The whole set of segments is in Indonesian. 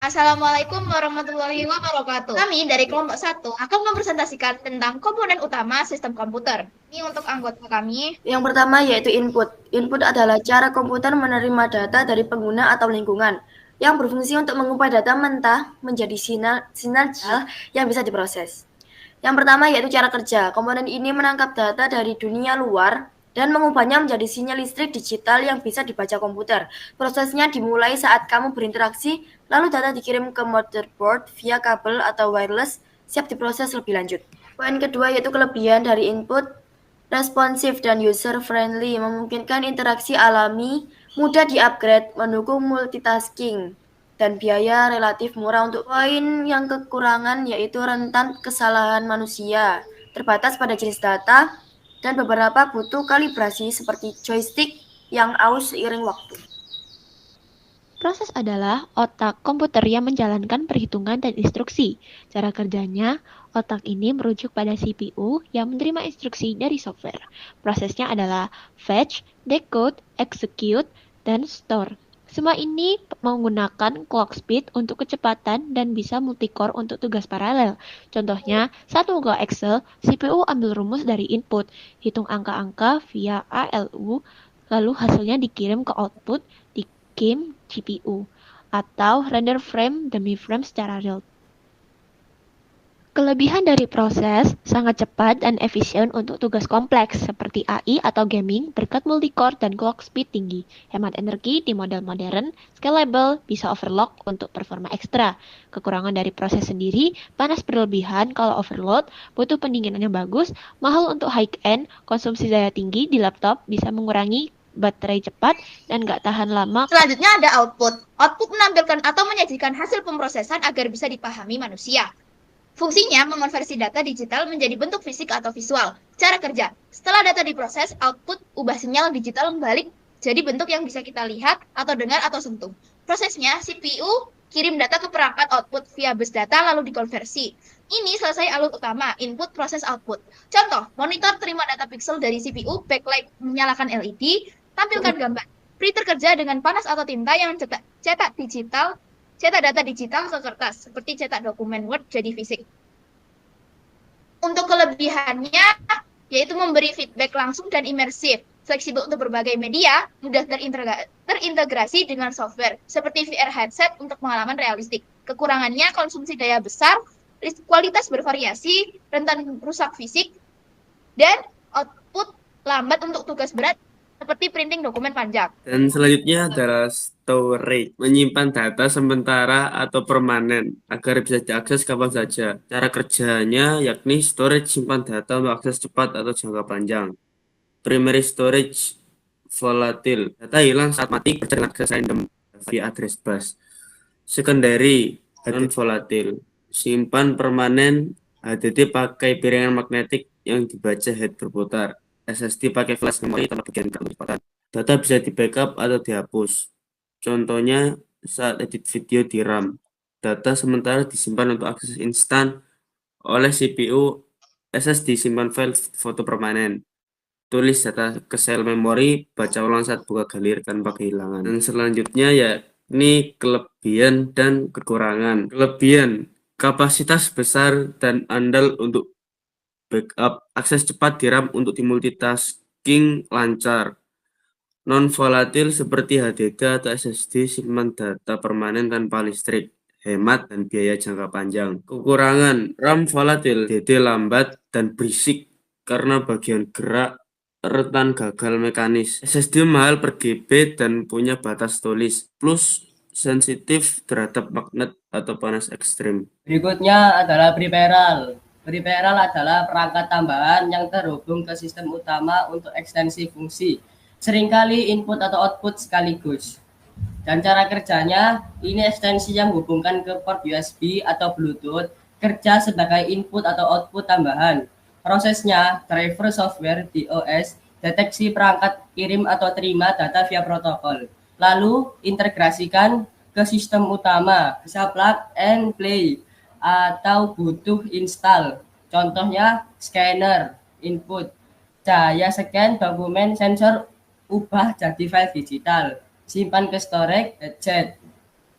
Assalamualaikum warahmatullahi wabarakatuh. Kami dari kelompok 1 akan mempresentasikan tentang komponen utama sistem komputer. Ini untuk anggota kami. Yang pertama yaitu input. Input adalah cara komputer menerima data dari pengguna atau lingkungan yang berfungsi untuk mengubah data mentah menjadi sinyal digital yang bisa diproses. Yang pertama yaitu cara kerja. Komponen ini menangkap data dari dunia luar dan mengubahnya menjadi sinyal listrik digital yang bisa dibaca komputer. Prosesnya dimulai saat kamu berinteraksi, lalu data dikirim ke motherboard via kabel atau wireless, siap diproses lebih lanjut. Poin kedua yaitu kelebihan dari input. Responsif dan user-friendly, memungkinkan interaksi alami, mudah di-upgrade, mendukung multitasking, dan biaya relatif murah. Untuk poin yang kekurangan yaitu rentan kesalahan manusia, terbatas pada jenis data, dan beberapa butuh kalibrasi seperti joystick yang aus seiring waktu. Proses adalah otak komputer yang menjalankan perhitungan dan instruksi. Cara kerjanya, otak ini merujuk pada CPU yang menerima instruksi dari software. Prosesnya adalah fetch, decode, execute, dan store. Semua ini menggunakan clock speed untuk kecepatan dan bisa multicore untuk tugas paralel. Contohnya, saat membuka Excel, CPU ambil rumus dari input, hitung angka-angka via ALU, lalu hasilnya dikirim ke output di game GPU, atau render frame demi frame secara real. Kelebihan dari proses sangat cepat dan efisien untuk tugas kompleks seperti AI atau gaming berkat multicore dan clock speed tinggi. Hemat energi di model modern, scalable, bisa overclock untuk performa ekstra. Kekurangan dari proses sendiri, panas berlebihan kalau overload, butuh pendinginan yang bagus, mahal untuk high-end, konsumsi daya tinggi di laptop bisa mengurangi baterai cepat dan nggak tahan lama. Selanjutnya ada output. Output menampilkan atau menyajikan hasil pemrosesan agar bisa dipahami manusia. Fungsinya mengonversi data digital menjadi bentuk fisik atau visual. Cara kerja. Setelah data diproses, output ubah sinyal digital balik jadi bentuk yang bisa kita lihat atau dengar atau sentuh. Prosesnya, CPU kirim data ke perangkat output via bus data lalu dikonversi. Ini selesai alur utama, input proses output. Contoh, monitor terima data pixel dari CPU, backlight menyalakan LED, tampilkan gambar. Printer kerja dengan panas atau tinta yang cetak data digital ke kertas, seperti cetak dokumen Word jadi fisik. Untuk kelebihannya, yaitu memberi feedback langsung dan imersif, fleksibel untuk berbagai media, mudah terintegrasi dengan software, seperti VR headset untuk pengalaman realistik. Kekurangannya, konsumsi daya besar, kualitas bervariasi, rentan rusak fisik, dan output lambat untuk tugas berat, seperti printing dokumen panjang. Dan selanjutnya adalah storage, menyimpan data sementara atau permanen agar bisa diakses kapan saja. Cara kerjanya yakni storage simpan data untuk akses cepat atau jangka panjang. Primary storage volatile, data hilang saat mati kerja dengan akses random via address bus. Secondary non volatile, simpan permanen HDD pakai piringan magnetik yang dibaca head berputar. SSD pakai flash memori tanpa bagian kecepatan. Data bisa di backup atau dihapus. Contohnya saat edit video di RAM. Data sementara disimpan untuk akses instan oleh CPU. SSD simpan file foto permanen. Tulis data ke sel memori, baca ulang saat buka galeri tanpa kehilangan. Dan selanjutnya yakni kelebihan dan kekurangan. Kelebihan, kapasitas besar dan andal untuk backup, akses cepat di RAM untuk dimultitasking lancar. Non-volatil seperti HDD atau SSD simpan data permanen tanpa listrik, hemat dan biaya jangka panjang. Kekurangan, RAM volatil, HDD lambat dan berisik karena bagian gerak rentan gagal mekanis. SSD mahal per GB dan punya batas tulis, plus sensitif terhadap magnet atau panas ekstrim. Berikutnya adalah peripheral. Peripheral adalah perangkat tambahan yang terhubung ke sistem utama untuk ekstensi fungsi. Seringkali input atau output sekaligus. Dan cara kerjanya, ini ekstensi yang menghubungkan ke port USB atau Bluetooth, kerja sebagai input atau output tambahan. Prosesnya, driver software DOS, deteksi perangkat kirim atau terima data via protokol. Lalu, integrasikan ke sistem utama, bisa plug and play, atau butuh install. Contohnya, scanner, input, cahaya scan, dokumen, sensor, ubah jadi file digital, simpan ke storage, headset.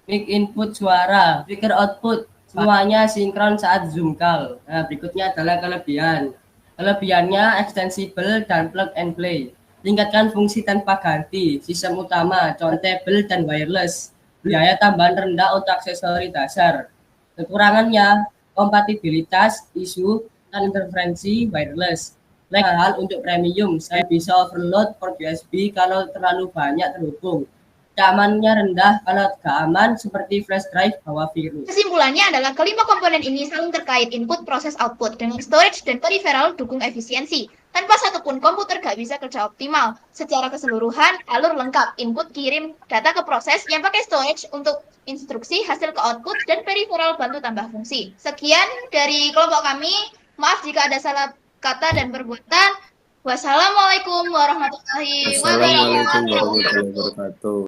mic input suara, speaker output, semuanya sinkron saat Zoom call. Nah, berikutnya adalah kelebihan. Kelebihannya extensible dan plug and play. Tingkatkan fungsi tanpa ganti, sistem utama, countable dan wireless. Biaya tambahan rendah untuk aksesori dasar. Kekurangannya, kompatibilitas, isu, dan interferensi wireless. Hal untuk premium, saya bisa overload port USB kalau terlalu banyak terhubung. Keamanannya rendah kalau gak aman seperti flash drive bawa virus. Kesimpulannya adalah kelima komponen ini saling terkait input, proses, output. Dengan storage dan peripheral dukung efisiensi. Tanpa satupun komputer gak bisa kerja optimal. Secara keseluruhan, alur lengkap. Input kirim data ke proses yang pakai storage untuk instruksi, hasil ke output, dan peripheral bantu tambah fungsi. Sekian dari kelompok kami. Maaf jika ada salah kata dan perbuatan. Wassalamualaikum warahmatullahi Assalamualaikum wabarakatuh. warahmatullahi wabarakatuh.